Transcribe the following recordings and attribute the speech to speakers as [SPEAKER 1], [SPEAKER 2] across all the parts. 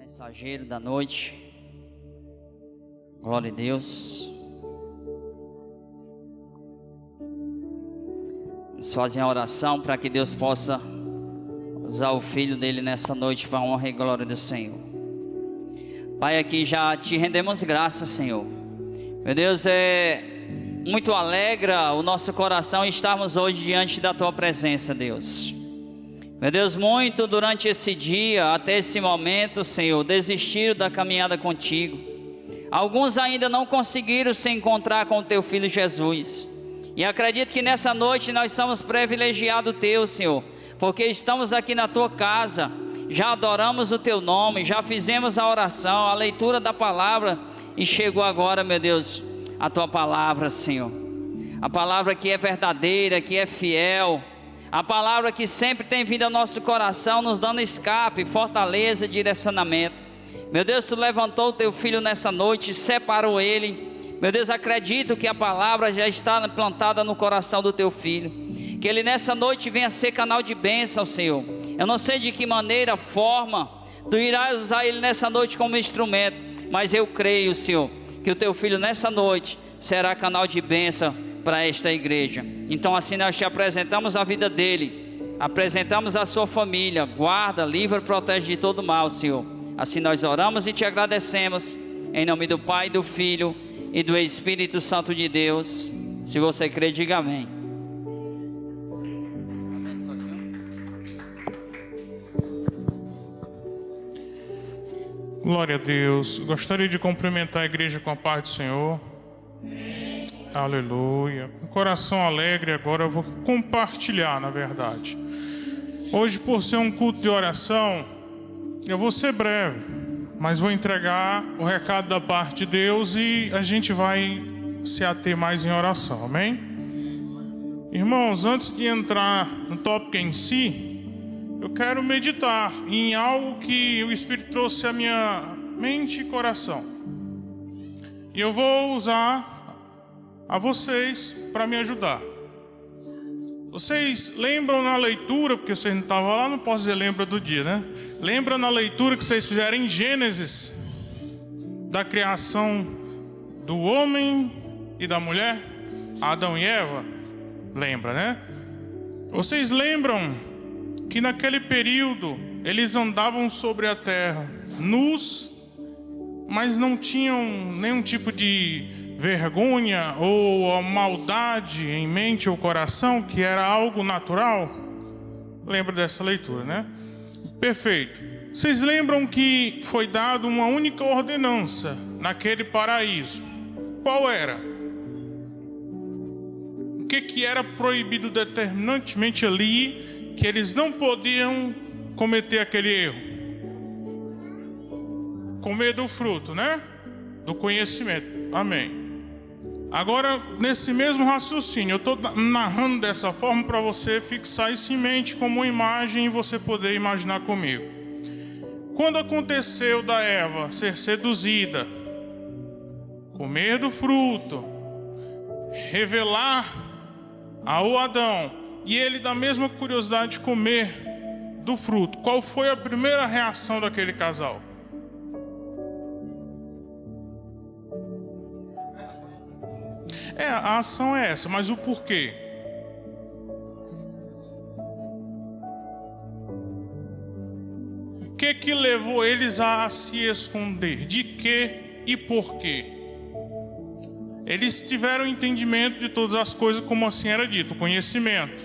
[SPEAKER 1] Mensageiro da noite, glória a Deus. Vamos fazer uma oração para que Deus possa usar o filho dele nessa noite para a honra e glória do Senhor. Pai, aqui já te rendemos graças, Senhor. Meu Deus, muito alegra o nosso coração estarmos hoje diante da tua presença, Deus. Meu Deus, muito durante esse dia, até esse momento, Senhor, desistiram da caminhada contigo. Alguns ainda não conseguiram se encontrar com o teu filho Jesus. E acredito que nessa noite nós somos privilegiados teu, Senhor, porque estamos aqui na tua casa, já adoramos o teu nome, já fizemos a oração, a leitura da palavra, e chegou agora, meu Deus, a tua palavra, Senhor. A palavra que é verdadeira, que é fiel, a palavra que sempre tem vindo ao nosso coração, nos dando escape, fortaleza, direcionamento. Meu Deus, tu levantou o teu filho nessa noite, separou ele. Meu Deus, acredito que a palavra já está plantada no coração do teu filho, que ele nessa noite venha ser canal de bênção, Senhor. Eu não sei de que maneira, forma, tu irás usar ele nessa noite como instrumento, mas eu creio, Senhor, que o teu filho nessa noite será canal de bênção para esta igreja. Então assim nós te apresentamos a vida dele, apresentamos a sua família, guarda, livra, protege de todo mal, Senhor. Assim nós oramos e te agradecemos, em nome do Pai, do Filho e do Espírito Santo de Deus. Se você crê, diga amém.
[SPEAKER 2] Glória a Deus. Gostaria de cumprimentar a igreja com a paz do Senhor. Aleluia. Com coração alegre agora eu vou compartilhar, na verdade. Hoje, por ser um culto de oração, eu vou ser breve, mas vou entregar o recado da parte de Deus e a gente vai se ater mais em oração, amém? Irmãos, antes de entrar no tópico em si, eu quero meditar em algo que o Espírito trouxe à minha mente e coração. E eu vou usar a vocês para me ajudar. Vocês lembram na leitura, porque vocês não estavam lá, não posso dizer lembra do dia, né? Lembra na leitura que vocês fizeram em Gênesis, da criação do homem e da mulher, Adão e Eva? Lembra, né? Vocês lembram que naquele período eles andavam sobre a terra nus, mas não tinham nenhum tipo de vergonha ou maldade em mente ou coração, que era algo natural? Lembra dessa leitura, né? Perfeito. Vocês lembram que foi dada uma única ordenança naquele paraíso? Qual era? O que era proibido determinantemente ali, que eles não podiam cometer aquele erro? Comer do fruto, né? Do conhecimento. Amém. Agora, nesse mesmo raciocínio, eu estou narrando dessa forma para você fixar isso em mente como uma imagem e você poder imaginar comigo. Quando aconteceu da Eva ser seduzida, comer do fruto, revelar ao Adão, e ele da mesma curiosidade de comer do fruto, qual foi a primeira reação daquele casal? A ação é essa, mas o porquê? O que levou eles a se esconder? De que e por quê? Eles tiveram entendimento de todas as coisas, como assim era dito, conhecimento.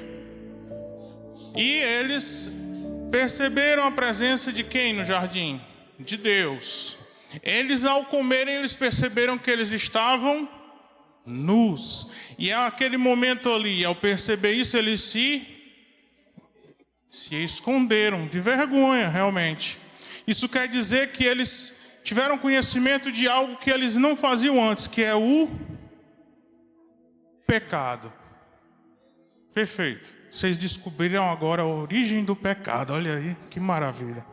[SPEAKER 2] E eles perceberam a presença de quem no jardim? De Deus. Eles, ao comerem, eles perceberam que eles estavam nus. E aquele momento ali, ao perceber isso, eles se esconderam de vergonha, realmente. Isso quer dizer que eles tiveram conhecimento de algo que eles não faziam antes, que é o pecado. Perfeito. Vocês descobriram agora a origem do pecado. Olha aí, que maravilha.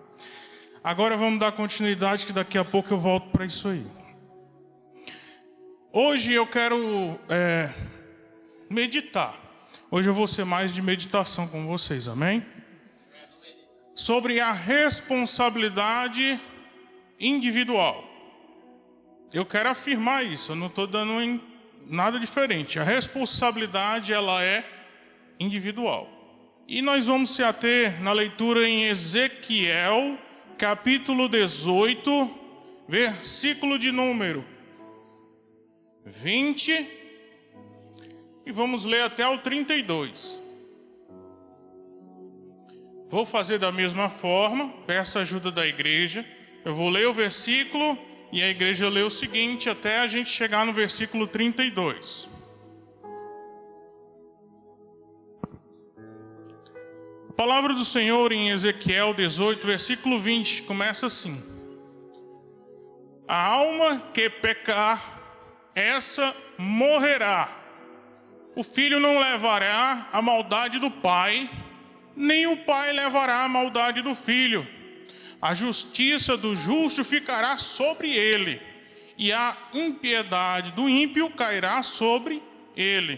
[SPEAKER 2] Agora vamos dar continuidade, que daqui a pouco eu volto para isso aí. Hoje eu quero meditar. Hoje eu vou ser mais de meditação com vocês, amém? Sobre a responsabilidade individual. Eu quero afirmar isso, eu não estou dando nada diferente. A responsabilidade, ela é individual. E nós vamos se ater na leitura em Ezequiel, capítulo 18, versículo de número 20, e vamos ler até o 32. Vou fazer da mesma forma, peço a ajuda da igreja. Eu vou ler o versículo e a igreja lê o seguinte até a gente chegar no versículo 32. A palavra do Senhor em Ezequiel 18, versículo 20, começa assim: a alma que pecar, essa morrerá. O filho não levará a maldade do pai, nem o pai levará a maldade do filho. A justiça do justo ficará sobre ele, e a impiedade do ímpio cairá sobre ele.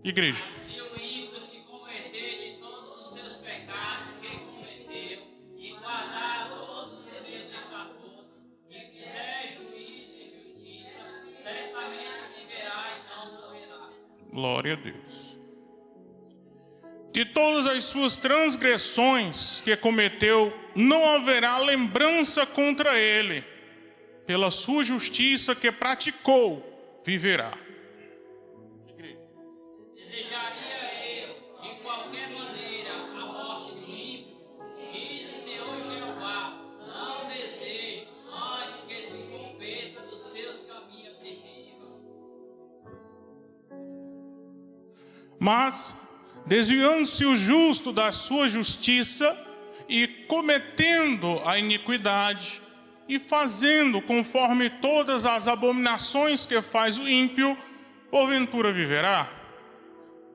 [SPEAKER 2] Igreja.
[SPEAKER 1] Se o ímpio se converter de todos os seus pecados que cometeu, e guardar todos os meus estatutos, e fizer juízo e justiça, certamente viverá e não morrerá.
[SPEAKER 2] Glória a Deus. De todas as suas transgressões que cometeu, não haverá lembrança contra ele. Pela sua justiça que praticou, viverá.
[SPEAKER 1] Desejaria eu, de qualquer maneira, a morte do ímpio? Diz o Senhor Jeová: não desejo, antes que se converta dos seus caminhos e viva.
[SPEAKER 2] Mas, desviando-se o justo da sua justiça e cometendo a iniquidade e fazendo conforme todas as abominações que faz o ímpio, porventura viverá?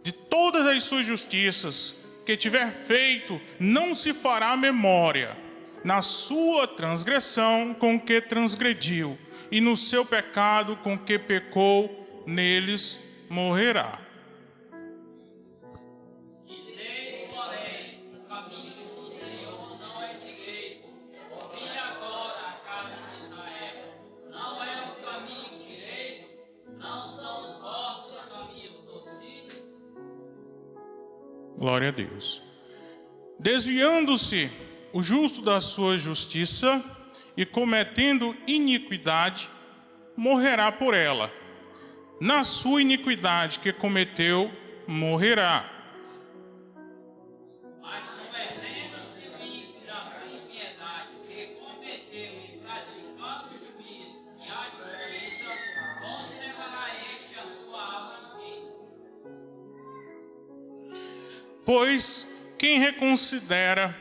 [SPEAKER 2] De todas as suas justiças que tiver feito, não se fará memória. Na sua transgressão com que transgrediu, e no seu pecado com que pecou, neles morrerá.
[SPEAKER 1] Dizeis, porém, o caminho do Senhor não é direito. Ouvi agora a casa de Israel. Não é o caminho direito, não são os vossos caminhos torcidos.
[SPEAKER 2] Glória a Deus. Desviando-se o justo da sua justiça e cometendo iniquidade, morrerá por ela. Na sua iniquidade que cometeu, morrerá.
[SPEAKER 1] Mas convertendo-se o ímpio da sua impiedade que cometeu e praticando o juízo e a justiça, conservará este a sua alma no reino.
[SPEAKER 2] Pois quem reconsidera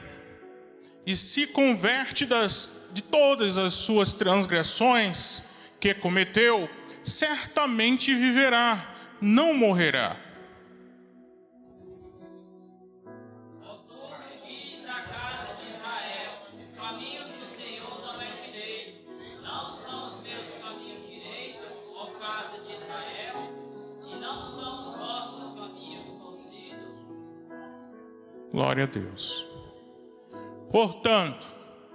[SPEAKER 2] e se converte de todas as suas transgressões que cometeu, certamente viverá, não morrerá.
[SPEAKER 1] Contudo, diz a casa de Israel: o caminho do Senhor não é direito, não são os meus caminhos direitos, ó casa de Israel, e não são os vossos caminhos torcidos.
[SPEAKER 2] Glória a Deus. Portanto,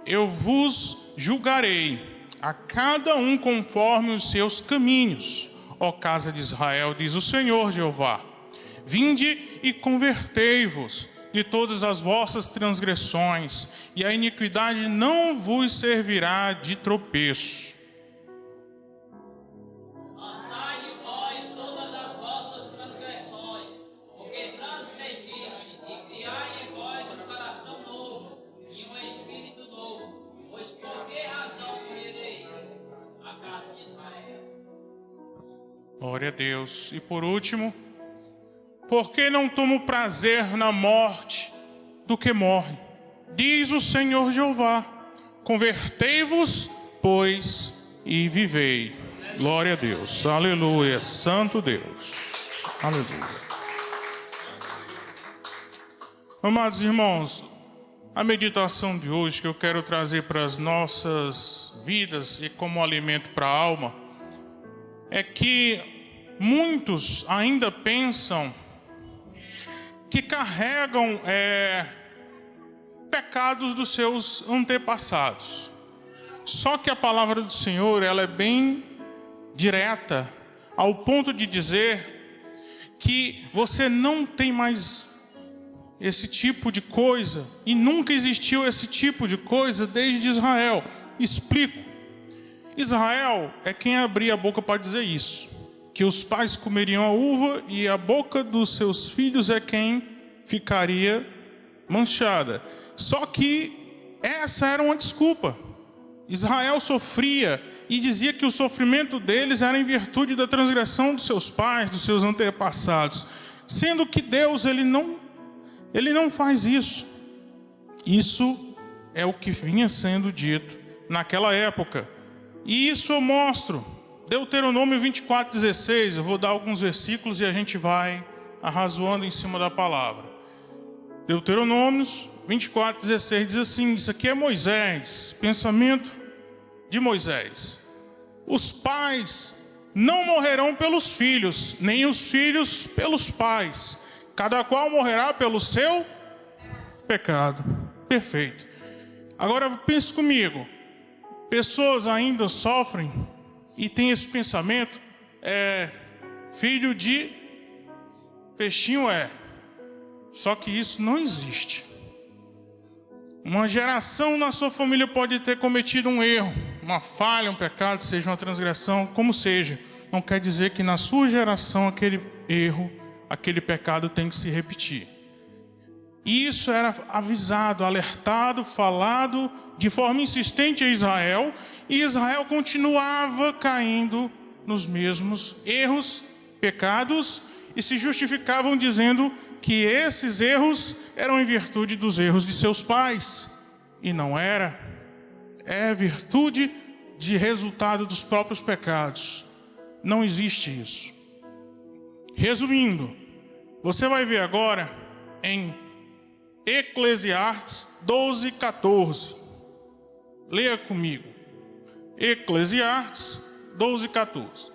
[SPEAKER 2] eu vos julgarei, a cada um conforme os seus caminhos, ó casa de Israel, diz o Senhor Jeová. Vinde e convertei-vos de todas as vossas transgressões, e a iniquidade não vos servirá de tropeço.
[SPEAKER 1] Lançai de vós todas as vossas transgressões, porque transgrediste, e criai em vós um coração novo e um espírito novo. Pois por que razão morrereis, a casa de Israel?
[SPEAKER 2] Glória a Deus. E por último, porque não tomo prazer na morte do que morre, diz o Senhor Jeová. Convertei-vos, pois, e vivei. Glória a Deus. Aleluia. Santo Deus. Aleluia. Amados irmãos, a meditação de hoje que eu quero trazer para as nossas vidas e como alimento para a alma é que muitos ainda pensam que carregam pecados dos seus antepassados. Só que a palavra do Senhor, ela é bem direta, ao ponto de dizer que você não tem mais esse tipo de coisa, e nunca existiu esse tipo de coisa desde Israel. Explico. Israel é quem abria a boca para dizer isso, que os pais comeriam a uva e a boca dos seus filhos é quem ficaria manchada. Só que essa era uma desculpa. Israel sofria e dizia que o sofrimento deles era em virtude da transgressão dos seus pais, dos seus antepassados, sendo que Deus ele não faz isso. Isso é o que vinha sendo dito naquela época. E isso eu mostro. Deuteronômio 24:16. Eu vou dar alguns versículos e a gente vai arrazoando em cima da palavra. Deuteronômio 24:16 diz assim: isso aqui é Moisés, pensamento de Moisés. Os pais não morrerão pelos filhos, nem os filhos pelos pais. Cada qual morrerá pelo seu pecado. Perfeito. Agora pense comigo. Pessoas ainda sofrem e têm esse pensamento: filho de peixinho é. Só que isso não existe. Uma geração na sua família pode ter cometido um erro, uma falha, um pecado, seja uma transgressão, como seja. Não quer dizer que na sua geração aquele erro, aquele pecado tem que se repetir. E isso era avisado, alertado, falado de forma insistente a Israel, e Israel continuava caindo nos mesmos erros, pecados, e se justificavam dizendo que esses erros eram em virtude dos erros de seus pais, e não era. É virtude de resultado dos próprios pecados. Não existe isso. Resumindo, você vai ver agora em Eclesiastes 12:14. Leia comigo. Eclesiastes 12:14.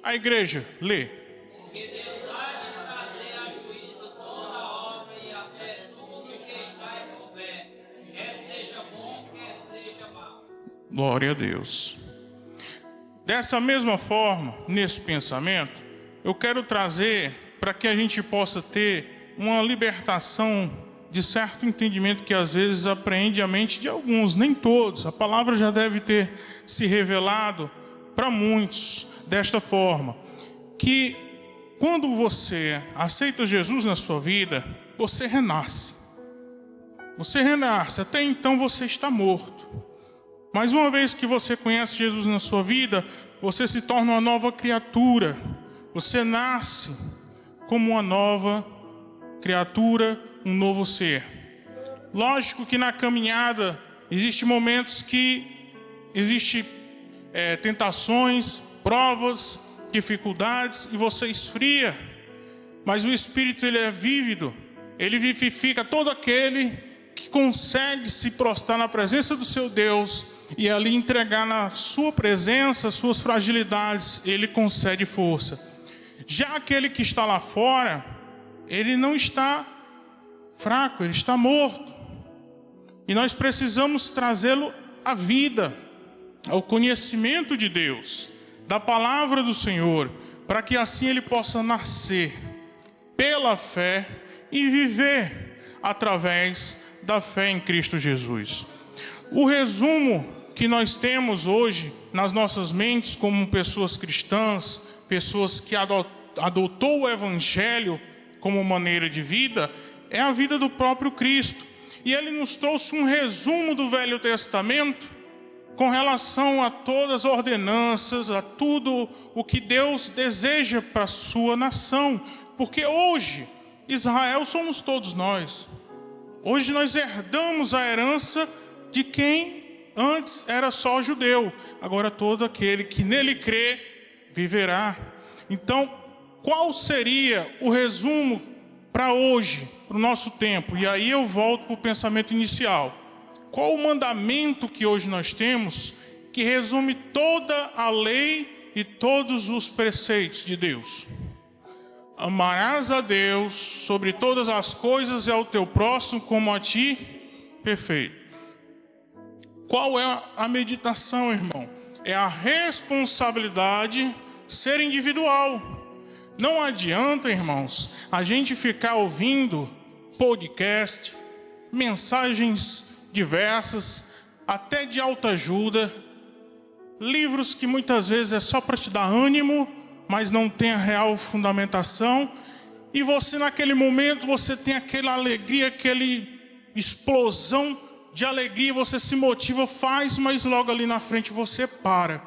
[SPEAKER 2] A igreja, lê.
[SPEAKER 1] Porque Deus há de trazer a juízo toda a obra e até tudo que está em houver, quer seja bom, quer seja mau.
[SPEAKER 2] Glória a Deus. Dessa mesma forma, nesse pensamento, eu quero trazer para que a gente possa ter uma libertação de certo entendimento que às vezes apreende a mente de alguns, nem todos. A palavra já deve ter se revelado para muitos desta forma, que quando você aceita Jesus na sua vida, você renasce. Você renasce, até então você está morto. Mas uma vez que você conhece Jesus na sua vida, você se torna uma nova criatura. Você nasce como uma nova criatura, um novo ser. Lógico que na caminhada existem momentos que existem tentações, provas, dificuldades, e você esfria. Mas o Espírito ele é vívido, ele vivifica todo aquele que consegue se prostrar na presença do seu Deus e ali entregar na sua presença suas fragilidades. Ele concede força. Já aquele que está lá fora, ele não está fraco, ele está morto. E nós precisamos trazê-lo à vida, ao conhecimento de Deus, da palavra do Senhor, para que assim ele possa nascer pela fé e viver através da fé em Cristo Jesus. O resumo que nós temos hoje nas nossas mentes como pessoas cristãs, pessoas que adotou o Evangelho como maneira de vida, é a vida do próprio Cristo. E ele nos trouxe um resumo do Velho Testamento com relação a todas as ordenanças, a tudo o que Deus deseja para a sua nação. Porque hoje, Israel somos todos nós. Hoje nós herdamos a herança de quem antes era só judeu. Agora todo aquele que nele crê, viverá. Então, qual seria o resumo para hoje, para o nosso tempo? E aí eu volto para o pensamento inicial. Qual o mandamento que hoje nós temos que resume toda a lei e todos os preceitos de Deus? Amarás a Deus sobre todas as coisas e ao teu próximo como a ti. Perfeito. Qual é a meditação, irmão? É a responsabilidade ser individual. Não adianta, irmãos, a gente ficar ouvindo podcast, mensagens diversas, até de autoajuda, livros que muitas vezes é só para te dar ânimo, mas não tem a real fundamentação. E você naquele momento, você tem aquela alegria, aquela explosão de alegria, você se motiva, faz, mas logo ali na frente você para.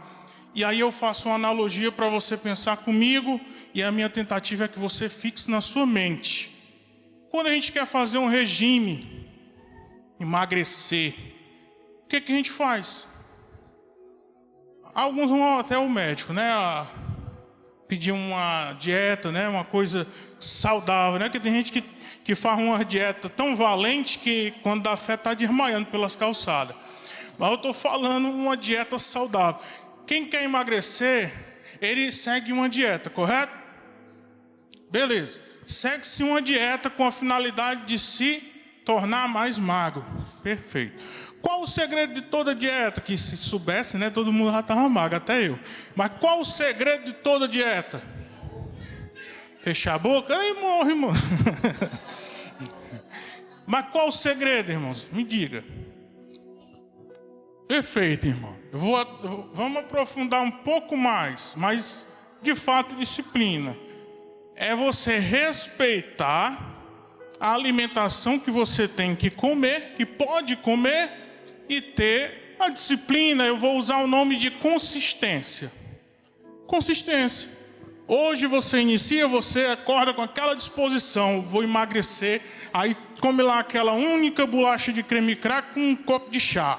[SPEAKER 2] E aí eu faço uma analogia para você pensar comigo, e a minha tentativa é que você fixe na sua mente. Quando a gente quer fazer um regime, emagrecer, o que a gente faz? Alguns vão até o médico, né? Pedir uma dieta, né? Uma coisa saudável, né? Porque tem gente que faz uma dieta tão valente que quando dá fé está desmaiando pelas calçadas. Mas eu estou falando uma dieta saudável. Quem quer emagrecer, ele segue uma dieta, correto? Beleza. Segue-se uma dieta com a finalidade de se tornar mais magro. Perfeito. Qual o segredo de toda dieta? Que se soubesse, né, todo mundo já estava magro, até eu. Mas qual o segredo de toda dieta? Fechar a boca? Aí morre, irmão. Mas qual o segredo, irmãos? Me diga. Perfeito, irmão. Vamos aprofundar um pouco mais, mas de fato disciplina. É você respeitar a alimentação que você tem que comer, que pode comer, e ter a disciplina. Eu vou usar o nome de consistência. Consistência. Hoje você inicia, você acorda com aquela disposição, vou emagrecer, aí come lá aquela única bolacha de creme crack com um copo de chá.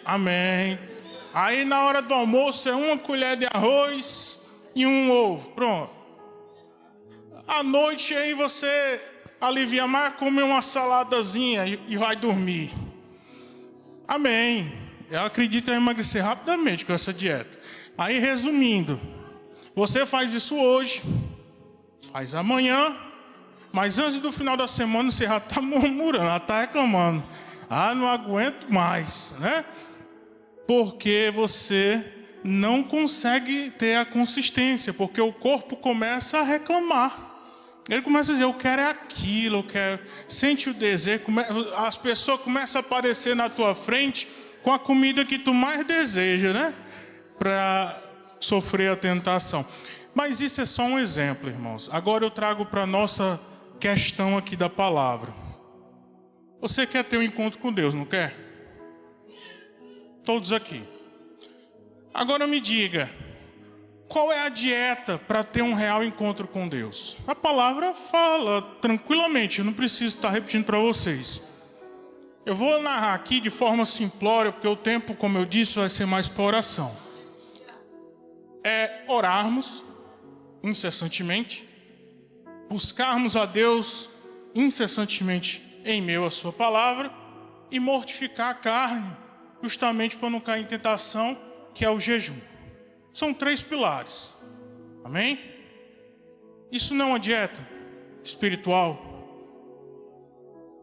[SPEAKER 2] Amém. Aí na hora do almoço é uma colher de arroz e um ovo. Pronto. À noite aí você alivia mais, come uma saladazinha e vai dormir. Amém. Eu acredito em emagrecer rapidamente com essa dieta. Aí resumindo, você faz isso hoje, faz amanhã, mas antes do final da semana você já está murmurando, já está reclamando. Não aguento mais, né? Porque você não consegue ter a consistência, porque o corpo começa a reclamar. Ele começa a dizer, eu quero é aquilo, eu quero. Sente o desejo, as pessoas começam a aparecer na tua frente com a comida que tu mais deseja, né? Para sofrer a tentação. Mas isso é só um exemplo, irmãos. Agora eu trago para a nossa questão aqui da palavra. Você quer ter um encontro com Deus, não quer? Todos aqui. Agora me diga, qual é a dieta para ter um real encontro com Deus? A palavra fala tranquilamente, eu não preciso estar repetindo para vocês. Eu vou narrar aqui de forma simplória, porque o tempo, como eu disse, vai ser mais para oração. É orarmos incessantemente, buscarmos a Deus incessantemente em meio à sua palavra e mortificar a carne, justamente para não cair em tentação, que é o jejum. São 3 pilares. Amém? Isso não é uma dieta espiritual.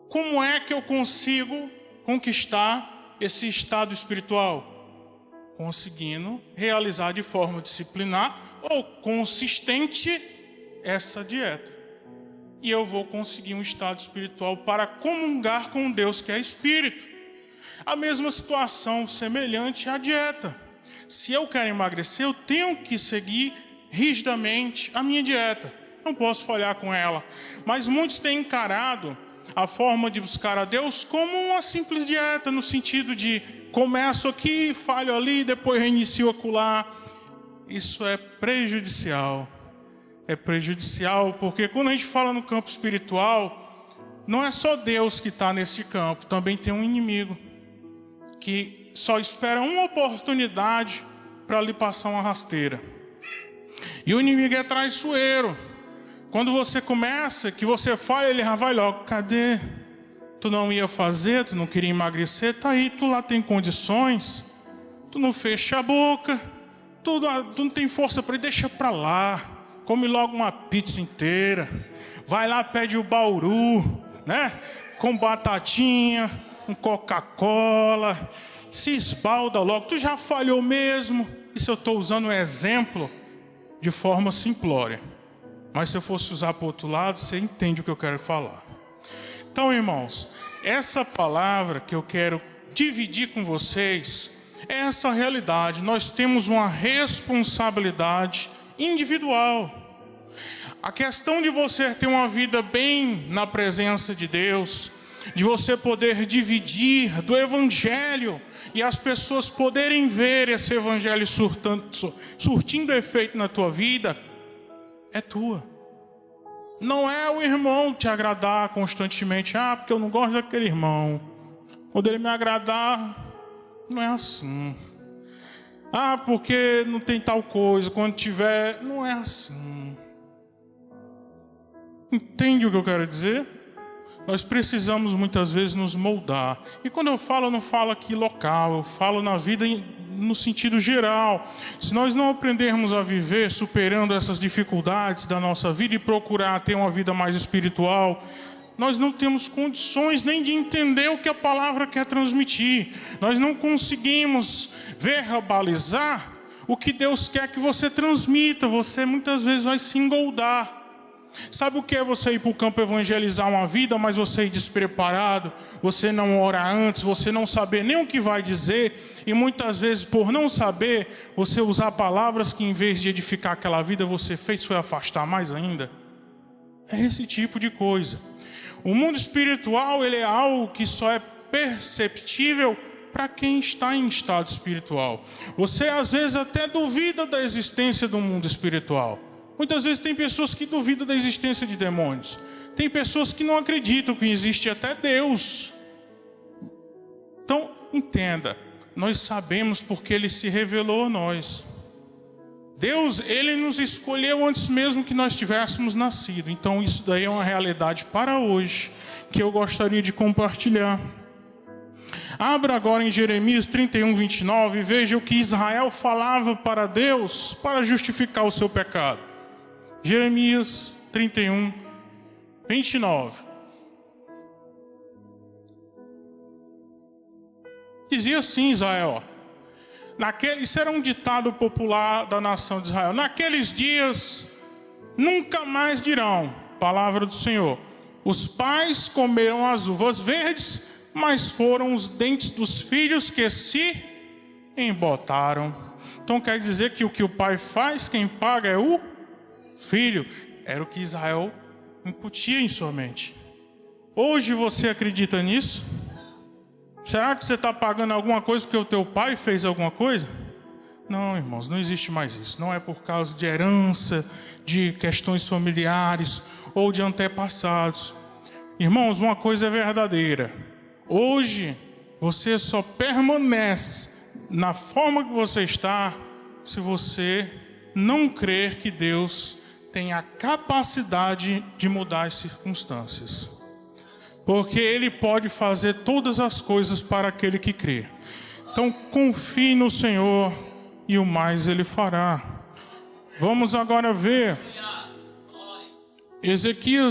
[SPEAKER 2] Como é que eu consigo conquistar esse estado espiritual? Conseguindo realizar de forma disciplinar ou consistente essa dieta. E eu vou conseguir um estado espiritual para comungar com Deus que é Espírito. A mesma situação semelhante à dieta. Se eu quero emagrecer, eu tenho que seguir rigidamente a minha dieta. Não posso falhar com ela. Mas muitos têm encarado a forma de buscar a Deus como uma simples dieta, no sentido de começo aqui, falho ali, depois reinicio acolá. Isso é prejudicial. É prejudicial porque quando a gente fala no campo espiritual, não é só Deus que está nesse campo, também tem um inimigo que só espera uma oportunidade para lhe passar uma rasteira. E o inimigo é traiçoeiro. Quando você começa, que você falha, ele já vai logo. Cadê? Tu não ia fazer, tu não queria emagrecer, tá aí, tu lá tem condições, tu não fecha a boca, tu não tem força para ir, deixa para lá. Come logo uma pizza inteira. Vai lá, pede o bauru, né? Com batatinha, um Coca-Cola. se esbalda logo. Tu já falhou mesmo. Isso eu estou usando um exemplo de forma simplória. Mas se eu fosse usar para o outro lado, você entende o que eu quero falar. Então, irmãos, essa palavra que eu quero dividir com vocês é essa realidade. Nós temos uma responsabilidade individual. A questão de você ter uma vida bem na presença de Deus, de você poder dividir do Evangelho e as pessoas poderem ver esse Evangelho surtindo efeito na tua vida, é tua. Não é o irmão te agradar constantemente. Porque eu não gosto daquele irmão. Quando ele me agradar, não é assim. Porque não tem tal coisa. Quando tiver, não é assim. Entende o que eu quero dizer? Nós precisamos muitas vezes nos moldar. E quando eu não falo aqui local, eu falo na vida no sentido geral. Se nós não aprendermos a viver superando essas dificuldades da nossa vida e procurar ter uma vida mais espiritual, nós não temos condições nem de entender o que a palavra quer transmitir. Nós não conseguimos verbalizar o que Deus quer que você transmita. Você muitas vezes vai se engoldar. Sabe o que é você ir para o campo evangelizar uma vida, mas você ir despreparado, você não orar antes, você não saber nem o que vai dizer, e muitas vezes por não saber, você usar palavras que em vez de edificar aquela vida, você foi afastar mais ainda? É esse tipo de coisa. O mundo espiritual, ele é algo que só é perceptível para quem está em estado espiritual. Você às vezes até duvida da existência do mundo espiritual. Muitas vezes tem pessoas que duvidam da existência de demônios. Tem pessoas que não acreditam que existe até Deus. Então, entenda. Nós sabemos porque Ele se revelou a nós. Deus, Ele nos escolheu antes mesmo que nós tivéssemos nascido. Então, isso daí é uma realidade para hoje, que eu gostaria de compartilhar. Abra agora em Jeremias 31, 29 e veja o que Israel falava para Deus para justificar o seu pecado. Jeremias 31, 29. Dizia assim Israel. Isso era um ditado popular da nação de Israel. Naqueles dias, nunca mais dirão, palavra do Senhor, os pais comeram as uvas verdes, mas foram os dentes dos filhos que se embotaram. Então quer dizer que o que o pai faz, quem paga é o filho. Era o que Israel incutia em sua mente. Hoje você acredita nisso? Será que você está pagando alguma coisa porque o teu pai fez alguma coisa? Não, irmãos, não existe mais isso. Não é por causa de herança, de questões familiares ou de antepassados. Irmãos, uma coisa é verdadeira. Hoje você só permanece na forma que você está se você não crer que Deus tem a capacidade de mudar as circunstâncias. Porque Ele pode fazer todas as coisas para aquele que crê. Então confie no Senhor e o mais Ele fará. Vamos agora ver Ezequiel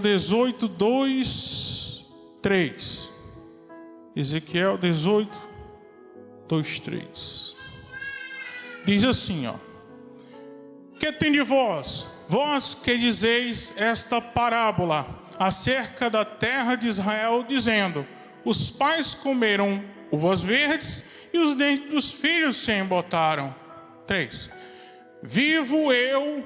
[SPEAKER 2] 18, 2, 3. Ezequiel 18, 2, 3. Diz assim, que tem de vós, vós que dizeis esta parábola acerca da terra de Israel, dizendo, os pais comeram uvas verdes e os dentes dos filhos se embotaram. 3. Vivo eu,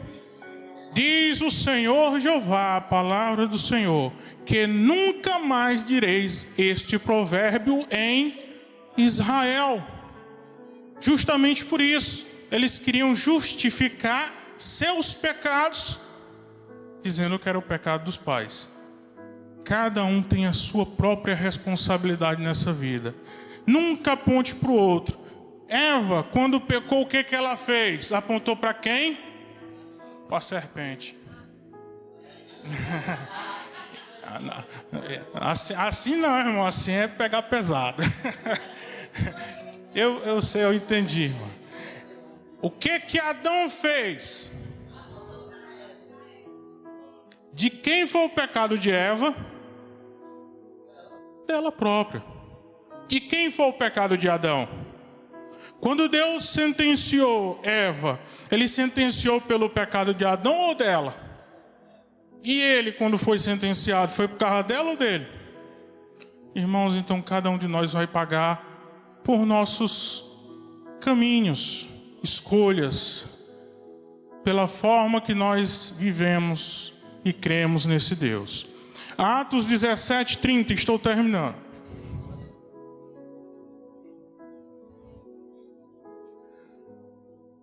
[SPEAKER 2] diz o Senhor Jeová, a palavra do Senhor, que nunca mais direis este provérbio em Israel. Justamente por isso, eles queriam justificar seus pecados, dizendo que era o pecado dos pais. Cada um tem a sua própria responsabilidade nessa vida. Nunca aponte para o outro. Eva, quando pecou, o que ela fez? Apontou para quem? Para a serpente. Assim não, irmão. Assim é pegar pesado. Eu sei, eu entendi, irmão. O que Adão fez? De quem foi o pecado de Eva? Dela própria. E quem foi o pecado de Adão? Quando Deus sentenciou Eva, Ele sentenciou pelo pecado de Adão ou dela? E ele, quando foi sentenciado, foi por causa dela ou dele? Irmãos, então cada um de nós vai pagar por nossos caminhos, escolhas, pela forma que nós vivemos e cremos nesse Deus. Atos 17:30, estou terminando.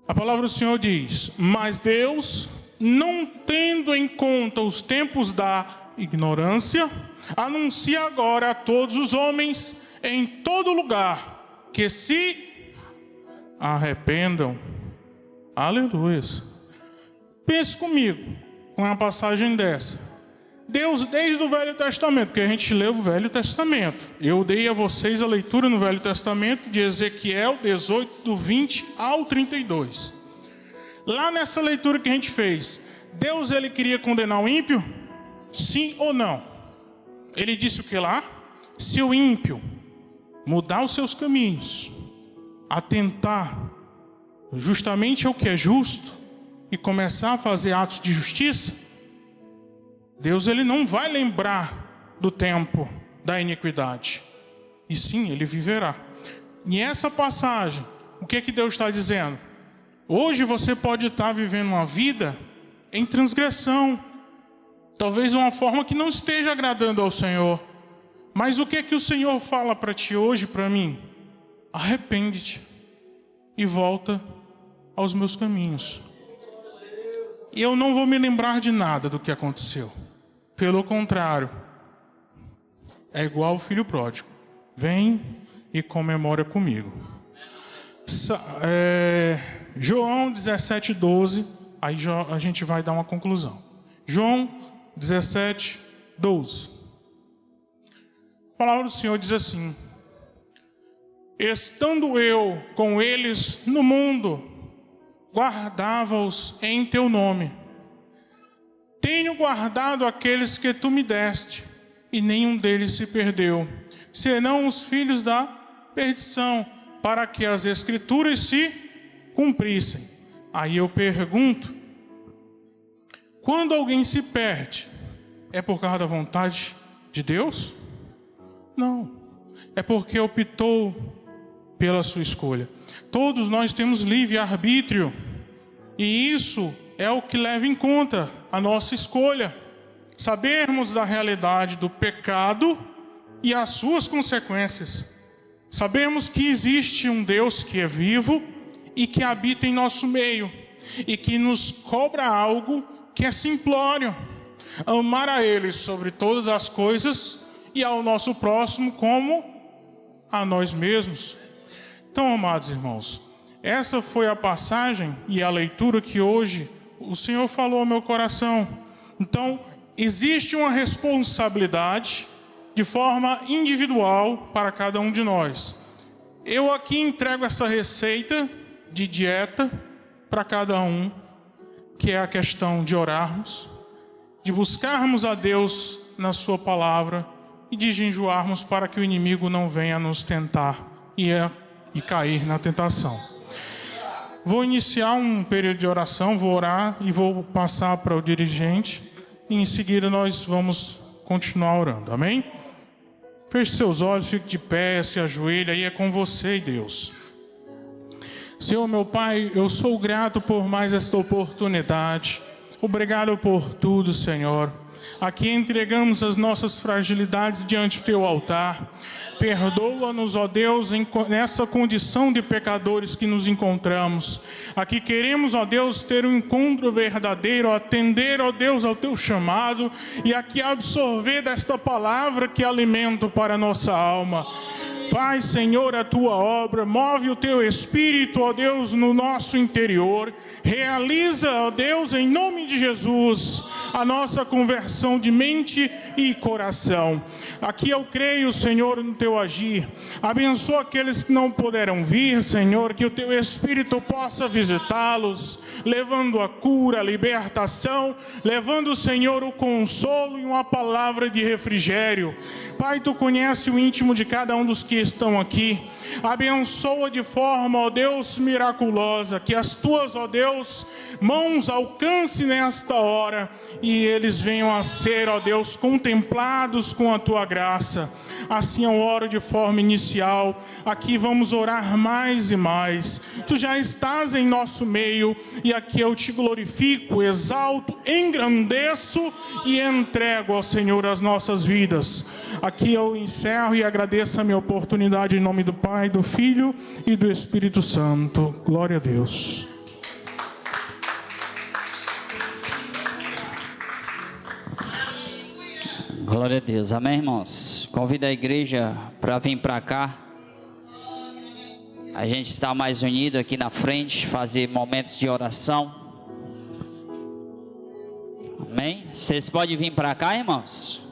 [SPEAKER 2] A palavra do Senhor diz: mas Deus, não tendo em conta os tempos da ignorância, anuncia agora a todos os homens em todo lugar que se arrependam. Aleluia. Pense comigo com uma passagem dessa. Deus, desde o Velho Testamento, porque a gente lê o Velho Testamento. Eu dei a vocês a leitura no Velho Testamento de Ezequiel 18, do 20 ao 32. Lá nessa leitura que a gente fez, Deus, ele queria condenar o ímpio? Sim ou não? Ele disse o que lá? Se o ímpio mudar os seus caminhos, atentar justamente ao que é justo e começar a fazer atos de justiça, Deus, ele não vai lembrar do tempo da iniquidade, e sim, ele viverá. E essa passagem, o que é que Deus está dizendo? Hoje você pode estar vivendo uma vida em transgressão, talvez de uma forma que não esteja agradando ao Senhor. Mas o que é que o Senhor fala para ti hoje, para mim? Arrepende-te e volta aos meus caminhos. E eu não vou me lembrar de nada do que aconteceu. Pelo contrário, é igual o filho pródigo. Vem e comemora comigo. João 17:12, aí a gente vai dar uma conclusão. João 17:12. A palavra do Senhor diz assim: estando eu com eles no mundo, guardava-os em teu nome. Tenho guardado aqueles que tu me deste, e nenhum deles se perdeu, senão os filhos da perdição, para que as escrituras se cumprissem. Aí eu pergunto: quando alguém se perde, é por causa da vontade de Deus? Não, é porque optou pela sua escolha. Todos nós temos livre-arbítrio, e isso é o que leva em conta a nossa escolha. Sabermos da realidade do pecado e as suas consequências. Sabemos que existe um Deus que é vivo e que habita em nosso meio, e que nos cobra algo que é simplório: amar a Ele sobre todas as coisas e ao nosso próximo como a nós mesmos. Então, amados irmãos, essa foi a passagem e a leitura que hoje o Senhor falou ao meu coração. Então, existe uma responsabilidade de forma individual para cada um de nós. Eu aqui entrego essa receita de dieta para cada um, que é a questão de orarmos, de buscarmos a Deus na sua palavra e de jejuarmos para que o inimigo não venha nos tentar e cair na tentação. Vou iniciar um período de oração, vou orar e vou passar para o dirigente, e em seguida nós vamos continuar orando, amém? Feche seus olhos, fique de pé, se ajoelhe, aí é com você e Deus. Senhor, meu Pai, eu sou grato por mais esta oportunidade. Obrigado por tudo, Senhor. Aqui entregamos as nossas fragilidades diante do teu altar. Perdoa-nos, ó Deus, nessa condição de pecadores que nos encontramos. Aqui queremos, ó Deus, ter um encontro verdadeiro, atender, ó Deus, ao teu chamado, e aqui absorver desta palavra que é alimento para a nossa alma. Faz, Senhor, a tua obra, move o teu Espírito, ó Deus, no nosso interior. Realiza, ó Deus, em nome de Jesus, a nossa conversão de mente e coração. Aqui eu creio, Senhor, no teu agir. Abençoa aqueles que não puderam vir, Senhor, que o teu Espírito possa visitá-los, levando a cura, a libertação, levando, Senhor, o consolo e uma palavra de refrigério. Pai, tu conhece o íntimo de cada um dos que estão aqui. Abençoa de forma, ó Deus, miraculosa, que as tuas, ó Deus, mãos alcancem nesta hora e eles venham a ser, ó Deus, contemplados com a tua graça. Assim eu oro de forma inicial. Aqui vamos orar mais e mais. Tu já estás em nosso meio e aqui eu te glorifico, exalto, engrandeço e entrego ao Senhor as nossas vidas. Aqui eu encerro e agradeço a minha oportunidade em nome do Pai, do Filho e do Espírito Santo. Glória a Deus.
[SPEAKER 1] Glória a Deus, amém, irmãos? Convido a igreja para vir para cá. A gente está mais unido aqui na frente, fazer momentos de oração. Amém? Vocês podem vir para cá, irmãos?